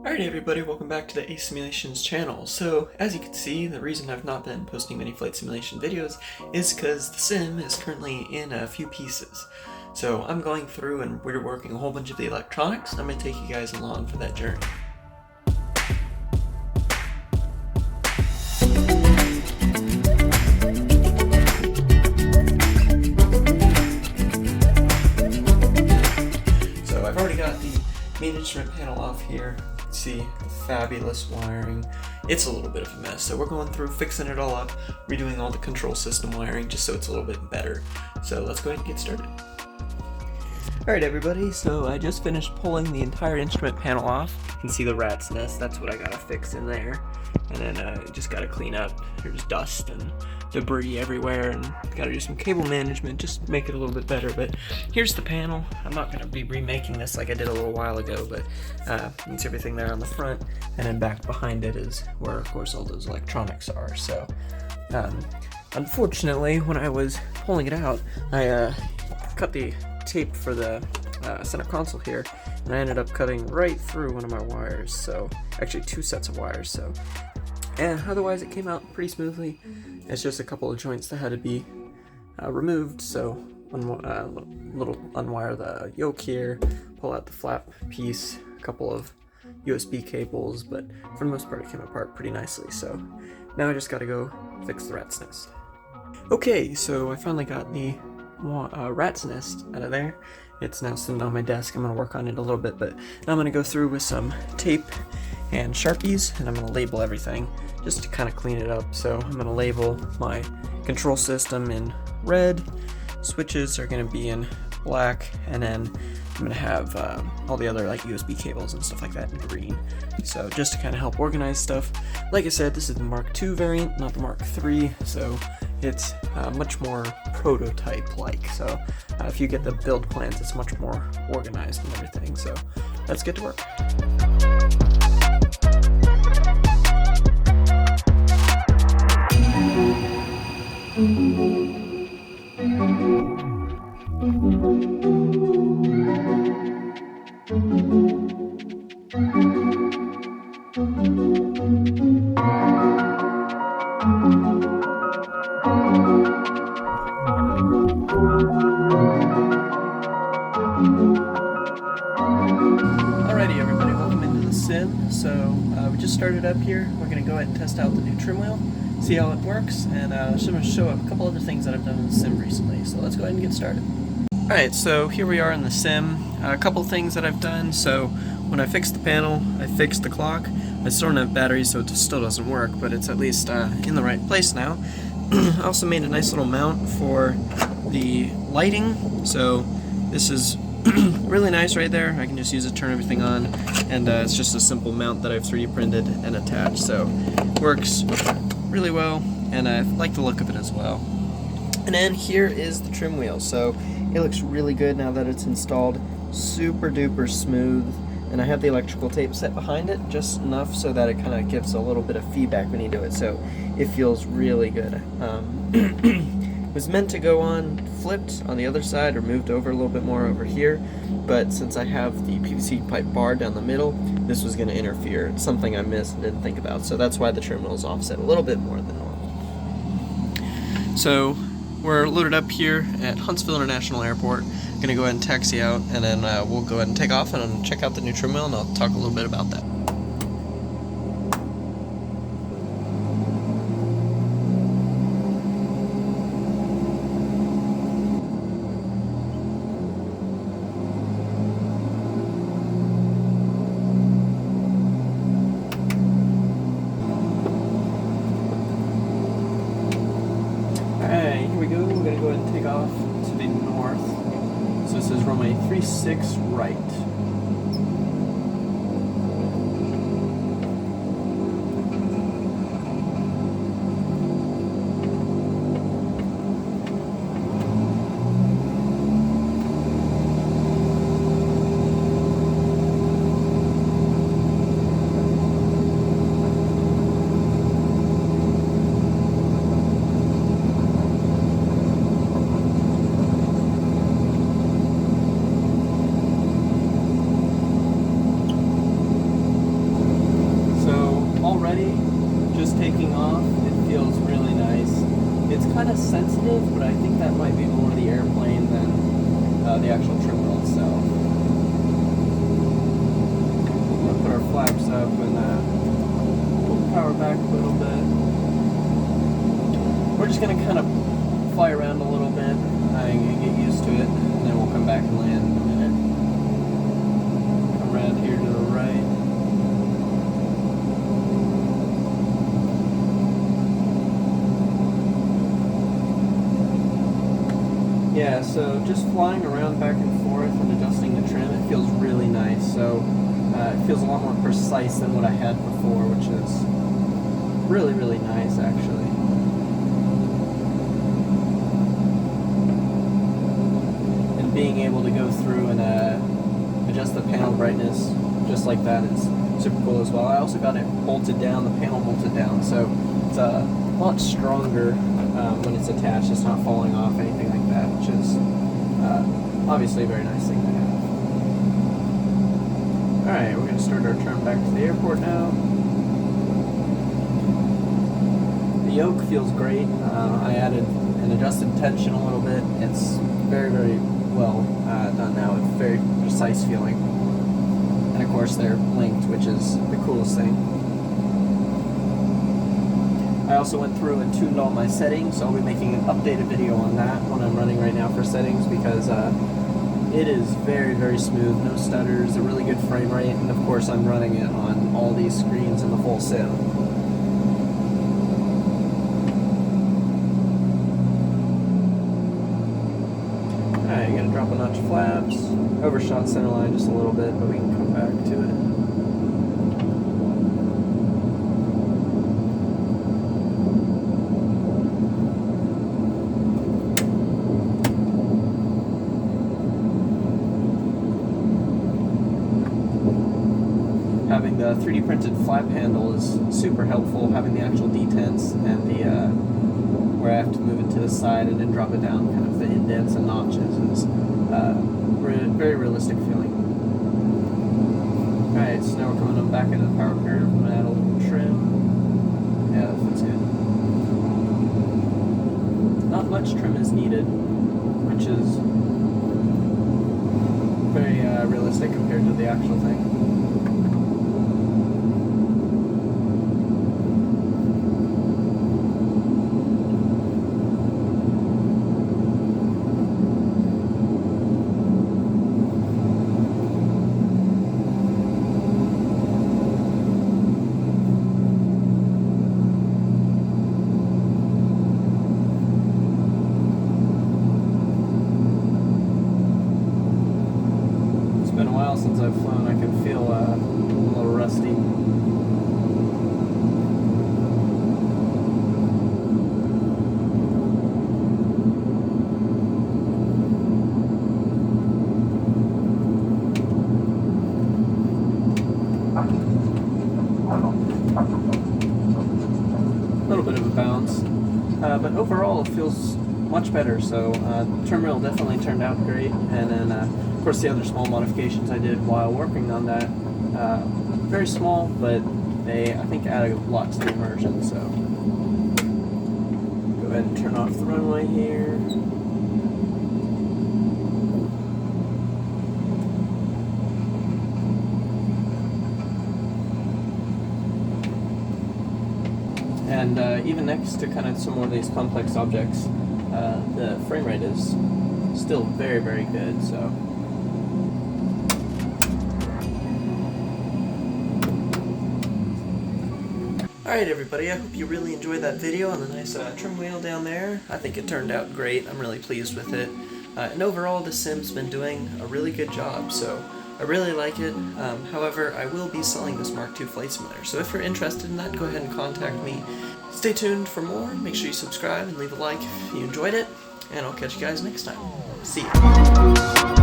Alright everybody, welcome back to the Ace Simulations channel. So, as you can see, the reason I've not been posting many flight simulation videos is because the sim is currently in a few pieces. So I'm going through and we're working a whole bunch of the electronics. I'm going to take you guys along for that journey. So I've already got the main instrument panel off here. You can see the fabulous wiring. It's a little bit of a mess, so we're going through fixing it all up, redoing all the control system wiring just so it's a little bit better. So let's go ahead and get started. Alright everybody, so I just finished pulling the entire instrument panel off. You can see the rat's nest, that's what I gotta fix in there. And then just gotta clean up. There's dust and debris everywhere, and gotta do some cable management, just make it a little bit better. But here's the panel. I'm not gonna be remaking this like I did a little while ago, but it's everything there on the front, and then back behind it is where, of course, all those electronics are. So, unfortunately, when I was pulling it out, I cut the tape for the center console here, and I ended up cutting right through one of my wires. So, actually, two sets of wires. So. And otherwise it came out pretty smoothly. It's just a couple of joints that had to be removed, so little unwire the yoke here, pull out the flap piece, a couple of USB cables, but for the most part it came apart pretty nicely. So now I just gotta go fix the rat's nest. Okay, so I finally got the rat's nest out of there. It's now sitting on my desk. I'm going to work on it a little bit, but now I'm going to go through with some tape and Sharpies, and I'm going to label everything just to kind of clean it up. So I'm going to label my control system in red, switches are going to be in black, and then I'm going to have all the other like USB cables and stuff like that in green. So just to kind of help organize stuff. Like I said, this is the Mark II variant, not the Mark III, so it's much more prototype-like. So if you get the build plans, it's much more organized and everything. So let's get to work. Alrighty everybody, welcome into the sim. So we just started up here. We're going to go ahead and test out the new trim wheel, see how it works, and I'm just going to show a couple other things that I've done in the sim recently. So let's go ahead and get started. Alright, so here we are in the sim. A couple things that I've done. So when I fixed the panel, I fixed the clock. I still don't have batteries, so it still doesn't work, but it's at least in the right place now. I also made a nice little mount for the lighting. So this is really nice right there. I can just use it to turn everything on, and it's just a simple mount that I've 3D printed and attached, so works really well, and I like the look of it as well. And then here is the trim wheel. So it looks really good now that it's installed, super duper smooth, and I have the electrical tape set behind it just enough so that it kind of gives a little bit of feedback when you do it, so it feels really good. It was meant to go on flipped on the other side or moved over a little bit more over here, but since I have the PVC pipe bar down the middle, this was going to interfere. It's something I missed and didn't think about, so that's why the trim wheel is offset a little bit more than normal. So we're loaded up here at Huntsville International Airport. Going to go ahead and taxi out, and then we'll go ahead and take off and check out the new trim wheel, and I'll talk a little bit about that. Alright, here we go. We're going to go ahead and take off to the north. So this is runway 36 right. already, just taking off, it feels really nice. It's kind of sensitive, but I think that might be more the airplane than the actual trim wheel itself. We'll put our flaps up and pull the power back a little bit. We're just going to kind of fly around a little bit and get used to it, and then we'll come back and land in a minute. Come around here to the right. Yeah, so just flying around back and forth and adjusting the trim, it feels really nice. So it feels a lot more precise than what I had before, which is really, really nice actually. And being able to go through and adjust the panel brightness just like that is super cool as well. I also got it bolted down, the panel bolted down, so it's a lot stronger when it's attached. It's not falling off, anything like that, which is obviously a very nice thing to have. Alright, we're going to start our turn back to the airport now. The yoke feels great. I added and adjusted tension a little bit. It's very, very well done now. It's very precise feeling. And of course they're linked, which is the coolest thing. I also went through and tuned all my settings, so I'll be making an updated video on that when I'm running right now for settings, because it is very, very smooth, no stutters, a really good frame rate, and of course I'm running it on all these screens in the full sim. Alright, you gotta drop a notch flaps, overshot centerline just a little bit, but we can come back to it. Having the 3D printed flap handle is super helpful. Having the actual detents and the where I have to move it to the side and then drop it down, kind of the indents and notches, is very realistic feeling. Alright, so now we're coming up back into the power curve. I'm gonna add a little trim. Yeah, that fits good. Not much trim is needed, which is very realistic compared to the actual thing. Since I've flown, I can feel a little rusty. A little bit of a bounce, but overall it feels much better. So trim rail definitely turned out great, and then of course the other small modifications I did while working on that, very small, but they I think add a lot to the immersion. So go ahead and turn off the runway here. And even next to kind of some more of these complex objects, the frame rate is still very, very good. So. Alright everybody, I hope you really enjoyed that video on the nice trim wheel down there. I think it turned out great. I'm really pleased with it. And overall, the sim's been doing a really good job, so I really like it. However, I will be selling this Mark II Flight Simulator, so if you're interested in that, go ahead and contact me. Stay tuned for more. Make sure you subscribe and leave a like if you enjoyed it, and I'll catch you guys next time. See ya.